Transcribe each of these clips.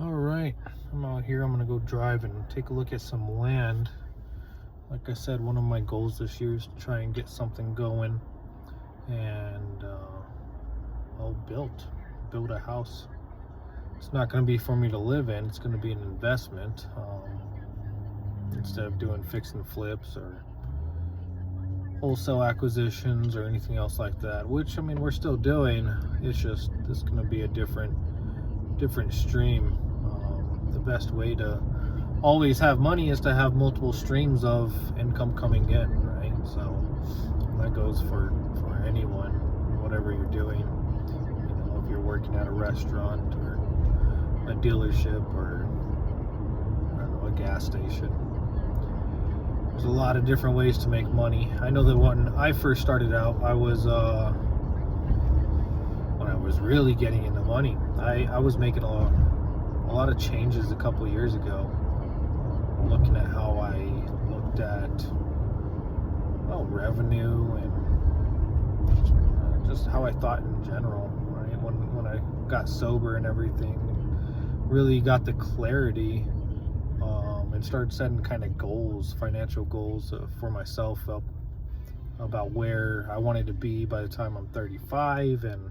All right, I'm out here. I'm gonna go drive and take a look at some land. Like I said, one of my goals this year is to try and get something going and build a house. It's not gonna be for me to live in. It's gonna be an investment instead of doing fix and flips or wholesale acquisitions or anything else like that. Which I mean, we're still doing. It's just this is gonna be a different stream. The best way to always have money is to have multiple streams of income coming in, right? So that goes for anyone, whatever you're doing. You know, if you're working at a restaurant or a dealership or I don't know, a gas station. There's a lot of different ways to make money. I know that when I first started out, I was when I was really getting into money, I was making a lot of changes a couple of years ago, looking at how I looked at revenue and just how I thought in general, right? When I got sober and everything, really got the clarity and started setting kind of goals, financial goals for myself about where I wanted to be by the time I'm 35 and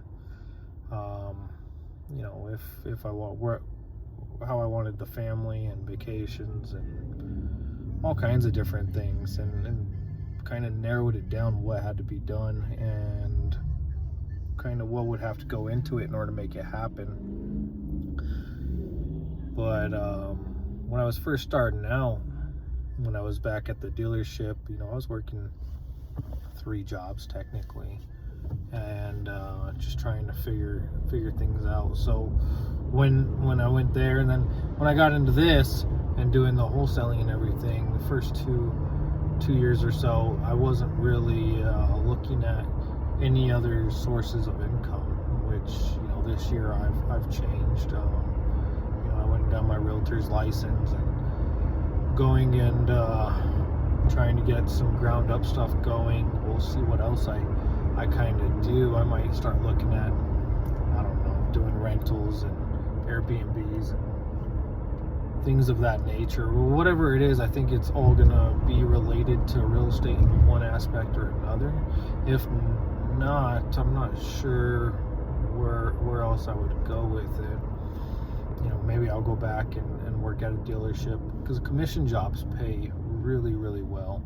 you know, if I want how I wanted the family and vacations and all kinds of different things, and kind of narrowed it down what had to be done and kind of what would have to go into it in order to make it happen. But when I was first starting out, when I was back at the dealership, you know, I was working 3 jobs technically, and just trying to figure things out. So when I went there, and then when I got into this and doing the wholesaling and everything, the first two years or so, I wasn't really looking at any other sources of income, which, you know, this year I've changed. You know, I went and got my realtor's license and going and trying to get some ground up stuff going. We'll see what else I kind of do. I might start looking at, I don't know, doing rentals and Airbnbs and things of that nature. Whatever it is, I think it's all gonna be related to real estate in one aspect or another. If not, I'm not sure where else I would go with it. You know, maybe I'll go back and work at a dealership, because commission jobs pay really, really well,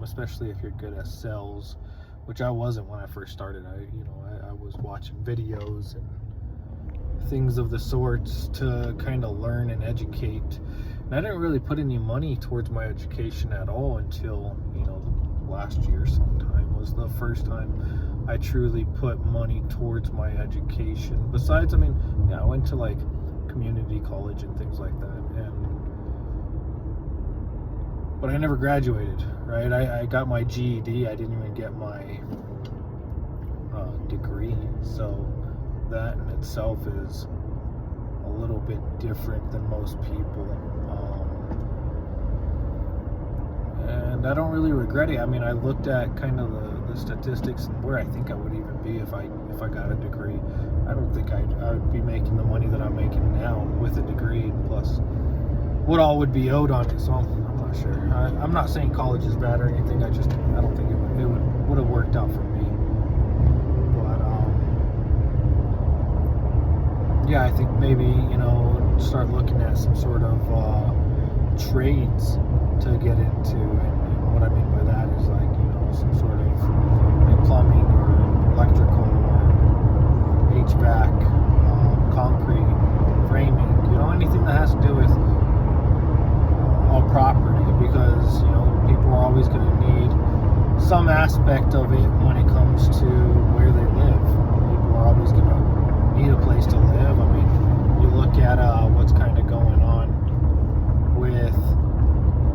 especially if you're good at sales, which I wasn't when I first started. I was watching videos and things of the sorts to kind of learn and educate. And I didn't really put any money towards my education at all until, you know, last year sometime was the first time I truly put money towards my education. Besides, I mean, yeah, I went to like community college and things like that, but I never graduated, right? I got my GED. I didn't even get my degree. So that in itself is a little bit different than most people. And I don't really regret it. I mean, I looked at kind of the statistics and where I think I would even be if I got a degree. I don't think I would be making the money that I'm making now with a degree, plus what all would be owed on it. So I'm not sure. I'm not saying college is bad or anything. I don't think it would have worked out for me. But yeah, I think maybe, you know, start looking at some sort of trades to get into, and what I mean by that is, like, you know, some sort of plumbing or electrical or HVAC, concrete, framing, you know, anything that has to do with property, because, you know, people are always going to need some aspect of it when it comes to where they live. People are always going to need a place to live. I mean, you look at what's kind of going on with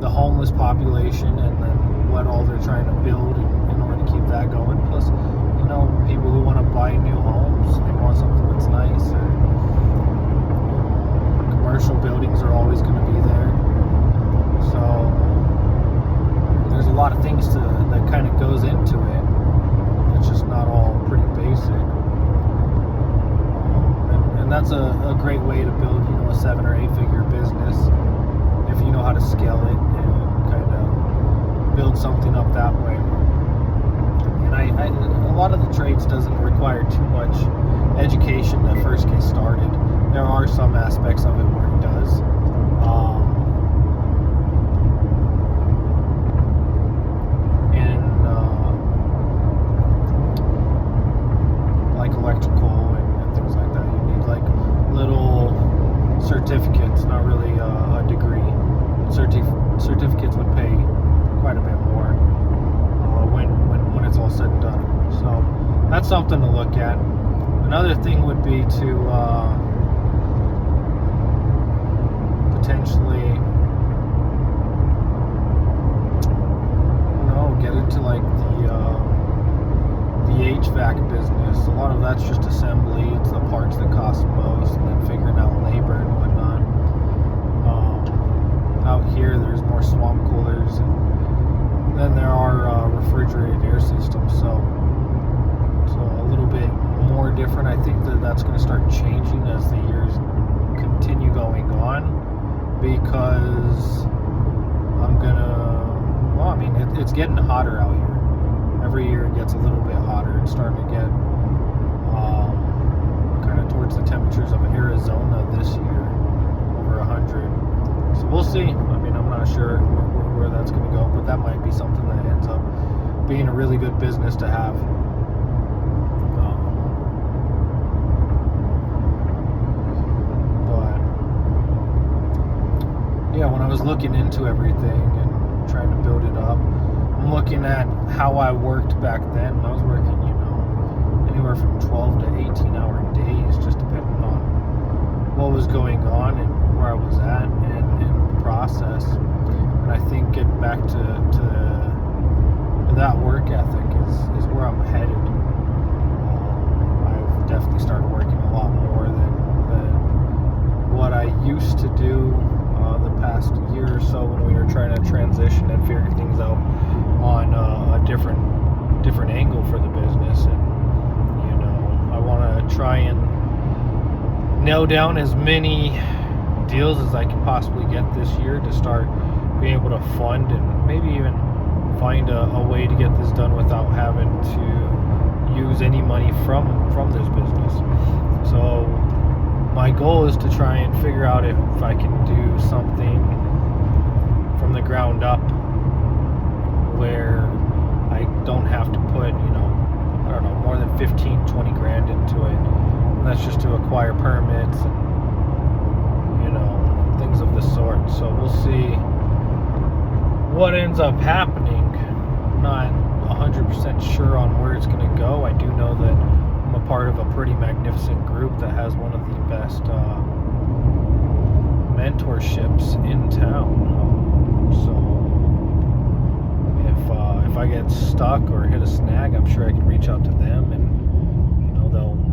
the homeless population, and then what all they're trying to build in order to keep that going. Plus, you know, people who want to buy new homes, they want something that's nice. Or commercial buildings are always going to be there. So there's a lot of things that kind of goes into it. It's just not all pretty basic. And that's a great way to build, a 7 or 8 figure business if you know how to scale it and kind of build something up that way. And a lot of the trades doesn't require too much education to first get started. There are some aspects of it where it does. Like electrical and things like that, you need like little certificates, not really a degree. Certificates would pay quite a bit more when it's all said and done. So that's something to look at. Another thing would be to potentially, get into like the HVAC business. A lot of that's just assembly. It's the parts that cost most, and then figuring out labor and whatnot. Out here, there's more swamp coolers, and then there are refrigerated air systems. So a little bit more different. I think that's going to start changing as the years continue going on, because it's getting hotter out here. Every year it gets a little bit hotter. It's starting to get kind of towards the temperatures of Arizona this year, over 100. So we'll see. I'm not sure where that's going to go, but that might be something that ends up being a really good business to have. When I was looking into everything and trying to build it up, I'm looking at how I worked back then. I was working, anywhere from 12 to 18-hour days, just depending on what was going on and where I was at and the process. And I think getting back to that work ethic is where I'm headed. I've definitely started working a lot more than what I used to do the past year or so, when we were trying to transition and figure things out on a different angle for the business. And I want to try and nail down as many deals as I can possibly get this year to start being able to fund and maybe even find a way to get this done without having to use any money from this business. So my goal is to try and figure out if I can do something from the ground up where I don't have to put, more than 15, 20 grand into it. And that's just to acquire permits and, things of the sort. So we'll see what ends up happening. I'm not 100% sure on where it's going to go. I do know that I'm a part of a pretty magnificent group that has one of the best mentorships in town. So if I get stuck or hit a snag, I'm sure I can reach out to them, and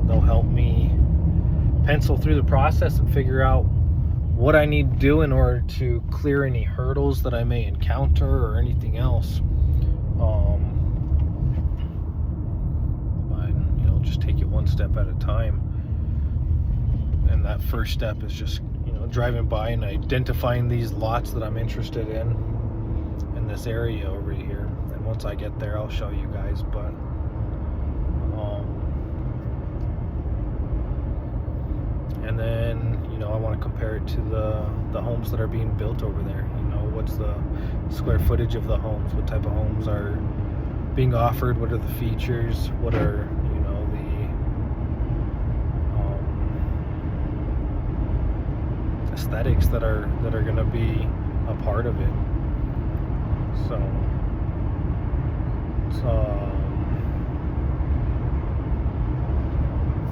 they'll help me pencil through the process and figure out what I need to do in order to clear any hurdles that I may encounter or anything else. Just take it one step at a time, and that first step is just driving by and identifying these lots that I'm interested in this area over here. And once I get there, I'll show you guys. But and then I want to compare it to the homes that are being built over there. What's the square footage of the homes, what type of homes are being offered, what are the features, what are aesthetics that are going to be a part of it. So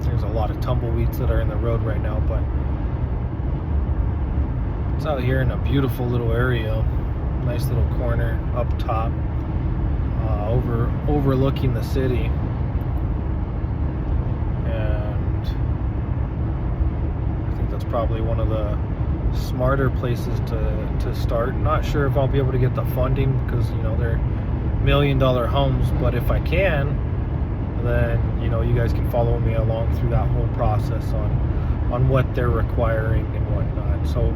there's a lot of tumbleweeds that are in the road right now, but it's out here in a beautiful little area, nice little corner up top, overlooking the city. And I think that's probably one of the smarter places to start. Not sure if I'll be able to get the funding, because they're $1 million homes, but if I can, then you guys can follow me along through that whole process on on what they're requiring and whatnot. So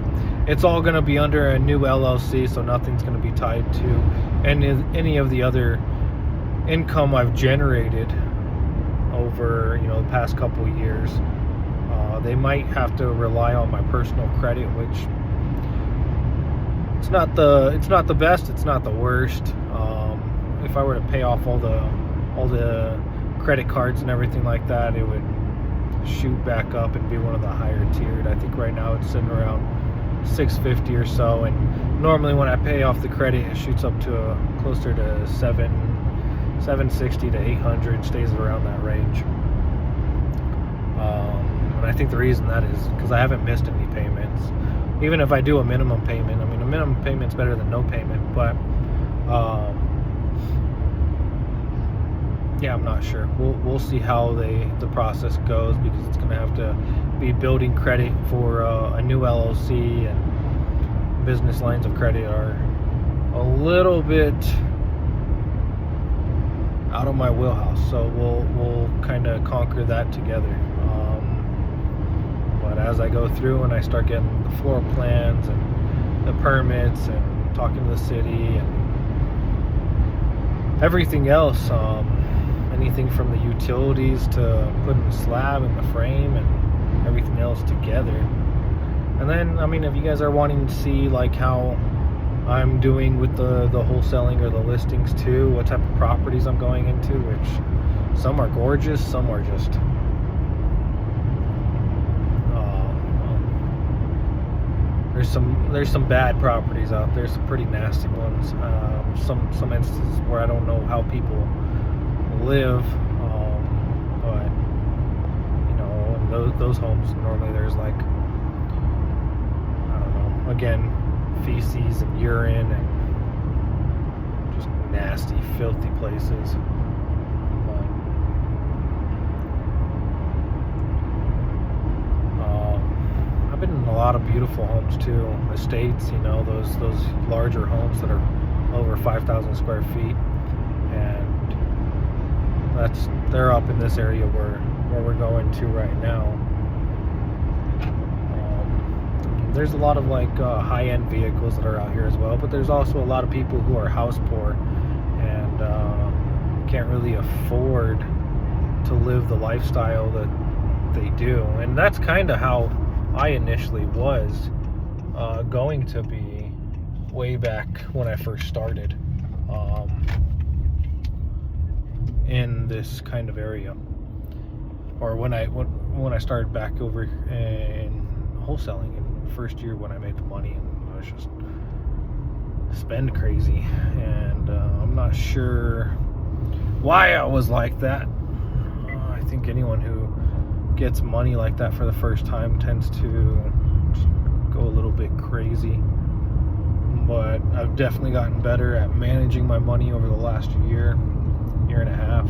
it's all going to be under a new LLC, so nothing's going to be tied to any of the other income I've generated over the past couple of years. They might have to rely on my personal credit, which it's not the best, it's not the worst. If I were to pay off all the credit cards and everything like that, it would shoot back up and be one of the higher tiered. I think right now it's sitting around 650 or so, and normally when I pay off the credit, it shoots up to closer to 760 to 800, stays around that range. And I think the reason that is because I haven't missed any payments. Even if I do a minimum payment, I mean, a minimum payment's better than no payment, but yeah, I'm not sure. We'll see how the process goes, because it's going to have to be building credit for a new LLC, and business lines of credit are a little bit out of my wheelhouse. So we'll kind of conquer that together. But as I go through and I start getting the floor plans and the permits and talking to the city and everything else, anything from the utilities to putting the slab and the frame and everything else together. And then, I mean, if you guys are wanting to see like how I'm doing with the wholesaling or the listings too, what type of properties I'm going into, which some are gorgeous, some are just there's some bad properties out there, some pretty nasty ones, some instances where I don't know how people live, but in those homes, normally there's like, I don't know, again, feces and urine and just nasty, filthy places. I've been in a lot of beautiful homes too, estates, those larger homes that are over 5,000 square feet, and they're up in this area where we're going to right now. There's a lot of like high-end vehicles that are out here as well, but there's also a lot of people who are house poor and can't really afford to live the lifestyle that they do. And that's kind of how I initially was going to be way back when I first started in this kind of area, or when I started back over in wholesaling in the first year when I made the money, and I was just spend crazy, and I'm not sure why I was like that. I think anyone who gets money like that for the first time tends to just go a little bit crazy. But I've definitely gotten better at managing my money over the last year and a half,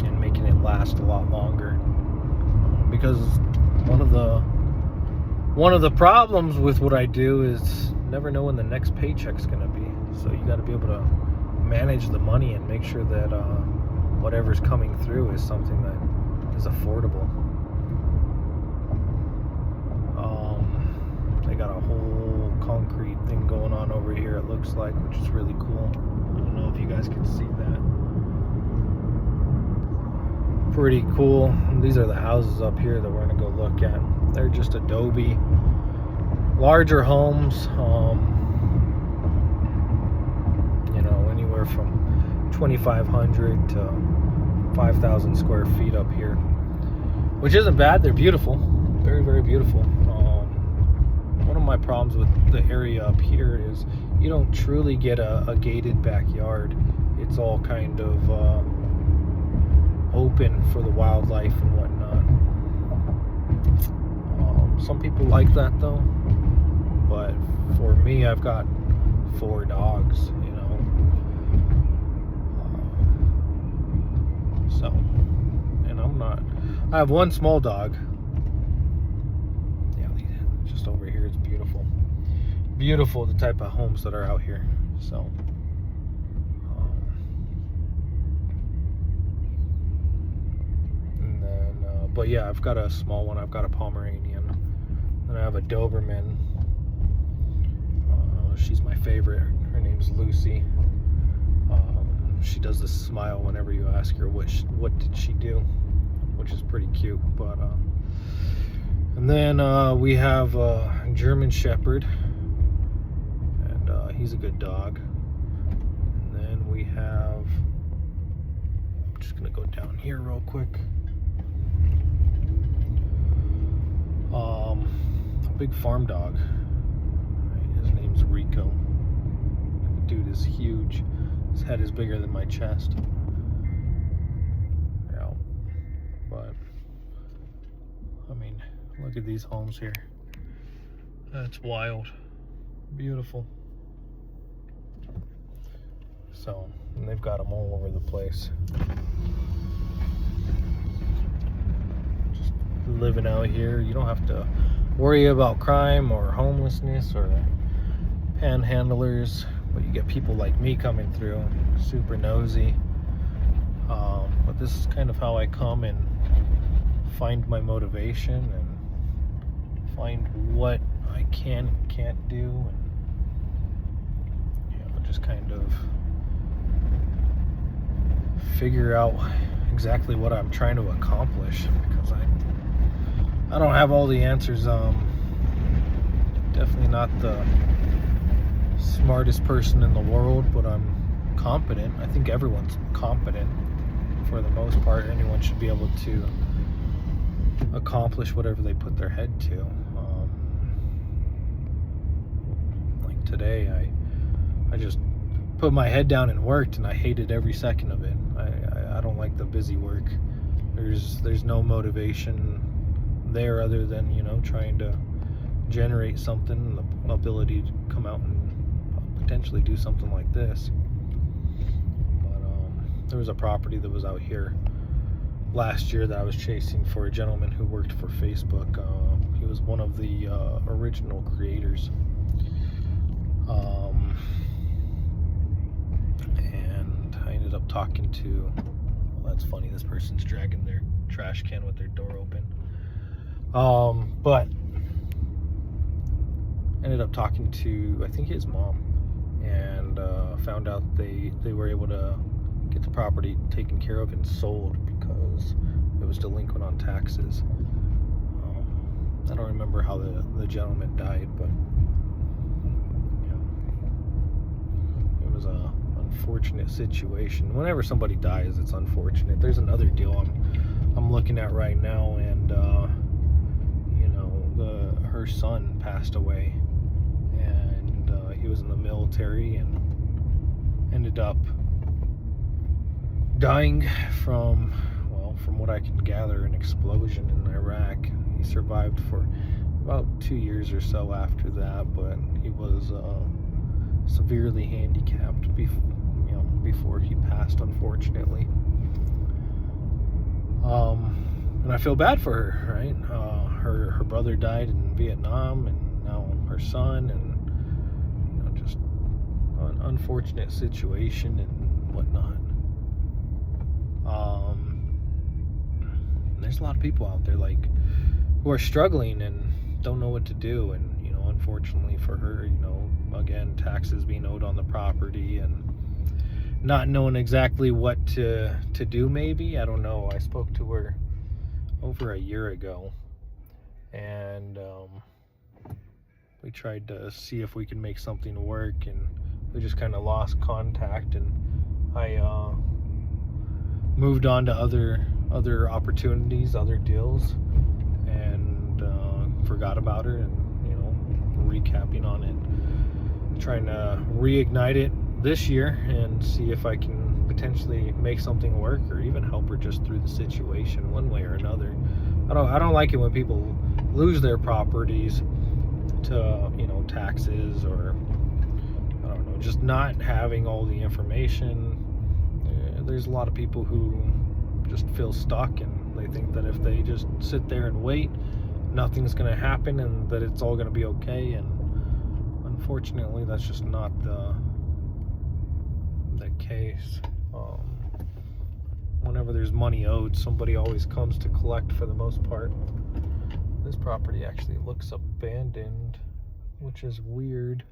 and making it last a lot longer. Because one of the problems with what I do is never know when the next paycheck's gonna be. So you got to be able to manage the money and make sure that whatever's coming through is something that is affordable. They got a whole concrete thing going on over here, it looks like, which is really cool. I don't know if you guys can see that. Pretty cool. And these are the houses up here that we're going to go look at. They're just adobe, larger homes, anywhere from 2,500 to 5,000 square feet up here, which isn't bad. They're beautiful, very, very beautiful. One of my problems with the area up here is you don't truly get a gated backyard. It's all kind of open for the wildlife and whatnot. Some people like that though, but for me, I've got 4 dogs, so, and I have one small dog. Yeah, just over here, it's beautiful. Beautiful, the type of homes that are out here. So, But yeah, I've got a small one. I've got a Pomeranian, and I have a Doberman. She's my favorite. Her name's Lucy. She does this smile whenever you ask her what did she do, which is pretty cute. But and then we have a German Shepherd, and he's a good dog. And then we have, I'm just gonna go down here real quick. A big farm dog. His name's Rico. Dude is huge. His head is bigger than my chest. Yeah. But I mean, look at these homes here. That's wild. Beautiful. So, and they've got them all over the place. Just living out here. You don't have to worry about crime or homelessness or panhandlers, but you get people like me coming through, super nosy. But this is kind of how I come and find my motivation and find what I can and can't do, and just kind of figure out exactly what I'm trying to accomplish, because I don't have all the answers. Definitely not the smartest person in the world, but I'm competent. I think everyone's competent for the most part. Anyone should be able to accomplish whatever they put their head to. Like today, I just put my head down and worked, and I hated every second of it. I don't like the busy work. There's no motivation there other than, trying to generate something, the ability to come out and potentially do something like this. But there was a property that was out here last year that I was chasing for a gentleman who worked for Facebook. He was one of the original creators. And I ended up talking to, well, that's funny, this person's dragging their trash can with their door open. But ended up talking to, I think, his mom, and found out they were able to get the property taken care of and sold because it was delinquent on taxes. I don't remember how the gentleman died, but it was a unfortunate situation. Whenever somebody dies, it's unfortunate. There's another deal I'm looking at right now, and her son passed away, and he was in the military and ended up dying from what I can gather, an explosion in Iraq. He survived for about 2 years or so after that, but he was severely handicapped before he passed, unfortunately. And I feel bad for her, right? Her brother died in Vietnam, and now her son, and just an unfortunate situation and whatnot. There's a lot of people out there who are struggling and don't know what to do, and unfortunately for her, again, taxes being owed on the property and not knowing exactly what to do. Maybe, I don't know. I spoke to her over a year ago, and we tried to see if we could make something work, and we just kind of lost contact, and I moved on to other opportunities, other deals, and forgot about her, and recapping on it, trying to reignite it this year and see if I can potentially make something work, or even help her just through the situation one way or another. I don't like it when people lose their properties to taxes, or I don't know, just not having all the information. There's a lot of people who just feel stuck, and they think that if they just sit there and wait, nothing's going to happen, and that it's all going to be okay. And unfortunately, that's just not the case. whenever there's money owed, somebody always comes to collect for the most part. This property actually looks abandoned, which is weird.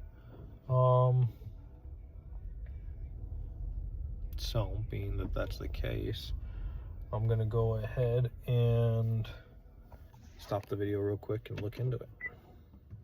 So, being that that's the case, I'm gonna go ahead and stop the video real quick and look into it.